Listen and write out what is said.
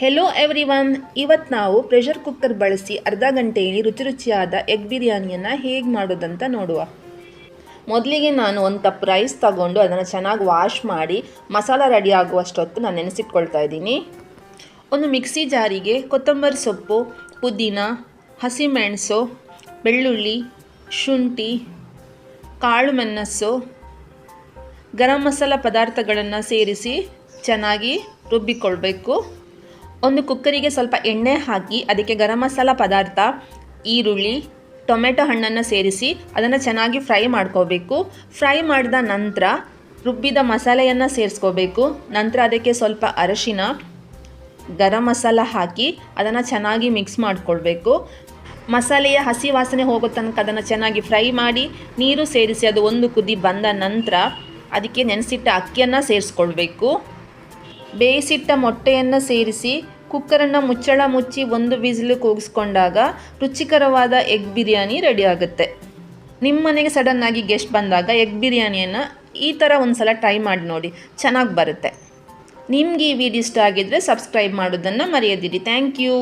Hello everyone, ಇವತ್ತು ನಾವು pressure cooker ಬಳಸಿ ಅರ್ಧ ಗಂಟೆಯಲ್ಲಿ ರುಚಿಯಾದ ಎಗ್ ಬಿರಿಯಾನಿಯನ್ನು ಹೇಗೆ ಮಾಡೋದಂತ ನೋಡುವ. ಮೊದಲಿಗೆ ನಾನು 1 ಕಪ್ ರೈಸ್ ತಗೊಂಡು ಅದನ್ನು ಚೆನ್ನಾಗಿ ವಾಶ್ ಮಾಡಿ ಮಸಾಲ ರೆಡಿ ಆಗುವಷ್ಟೊತ್ತು ನಾನು ನೆನೆಸಿಟ್ಕೊಳ್ತಾ ಇದ್ದೀನಿ. ಒಂದು ಮಿಕ್ಸಿ ಜಾರಿಗೆ ಕೊತ್ತಂಬರಿ ಸೊಪ್ಪು, ಪುದೀನ, ಹಸಿಮೆಣಸು, ಬೆಳ್ಳುಳ್ಳಿ, ಶುಂಠಿ, ಕಾಳು ಮೆಣಸು, ಗರಂ ಮಸಾಲ ಪದಾರ್ಥಗಳನ್ನು ಸೇರಿಸಿ ಚೆನ್ನಾಗಿ ರುಬ್ಬಿಕೊಳ್ಬೇಕು. ಒಂದು ಕುಕ್ಕರಿಗೆ ಸ್ವಲ್ಪ ಎಣ್ಣೆ ಹಾಕಿ ಅದಕ್ಕೆ ಗರಂ ಮಸಾಲ ಪದಾರ್ಥ, ಈರುಳ್ಳಿ, ಟೊಮೆಟೊ ಹಣ್ಣನ್ನು ಸೇರಿಸಿ ಅದನ್ನು ಚೆನ್ನಾಗಿ ಫ್ರೈ ಮಾಡ್ಕೋಬೇಕು. ಫ್ರೈ ಮಾಡಿದ ನಂತರ ರುಬ್ಬಿದ ಮಸಾಲೆಯನ್ನು ಸೇರಿಸ್ಕೋಬೇಕು. ನಂತರ ಅದಕ್ಕೆ ಸ್ವಲ್ಪ ಅರಿಶಿನ, ಗರಂ ಮಸಾಲ ಹಾಕಿ ಅದನ್ನು ಚೆನ್ನಾಗಿ ಮಿಕ್ಸ್ ಮಾಡಿಕೊಳ್ಬೇಕು. ಮಸಾಲೆಯ ಹಸಿ ವಾಸನೆ ಹೋಗೋ ತನಕ ಅದನ್ನು ಚೆನ್ನಾಗಿ ಫ್ರೈ ಮಾಡಿ ನೀರು ಸೇರಿಸಿ ಅದು ಒಂದು ಕುದಿ ಬಂದ ನಂತರ ಅದಕ್ಕೆ ನೆನೆಸಿಟ್ಟ ಅಕ್ಕಿಯನ್ನು ಸೇರಿಸ್ಕೊಳ್ಬೇಕು. ಬೇಯಿಸಿಟ್ಟ ಮೊಟ್ಟೆಯನ್ನು ಸೇರಿಸಿ ಕುಕ್ಕರನ್ನು ಮುಚ್ಚಳ ಮುಚ್ಚಿ 1 ವಿಸಿಲು ಕೂಗಿಸ್ಕೊಂಡಾಗ ರುಚಿಕರವಾದ ಎಗ್ ಬಿರಿಯಾನಿ ರೆಡಿ ಆಗುತ್ತೆ. ನಿಮ್ಮ ಮನೆಗೆ ಸಡನ್ನಾಗಿ ಗೆಸ್ಟ್ ಬಂದಾಗ ಎಗ್ ಬಿರಿಯಾನಿಯನ್ನು ಈ ಥರ ಒಂದು ಸಲ ಟ್ರೈ ಮಾಡಿ ನೋಡಿ, ಚೆನ್ನಾಗಿ ಬರುತ್ತೆ. ನಿಮಗೆ ಈ ವಿಡಿಯೋ ಇಷ್ಟ ಆಗಿದ್ದರೆ ಸಬ್ಸ್ಕ್ರೈಬ್ ಮಾಡೋದನ್ನು ಮರೆಯದಿರಿ. Thank you.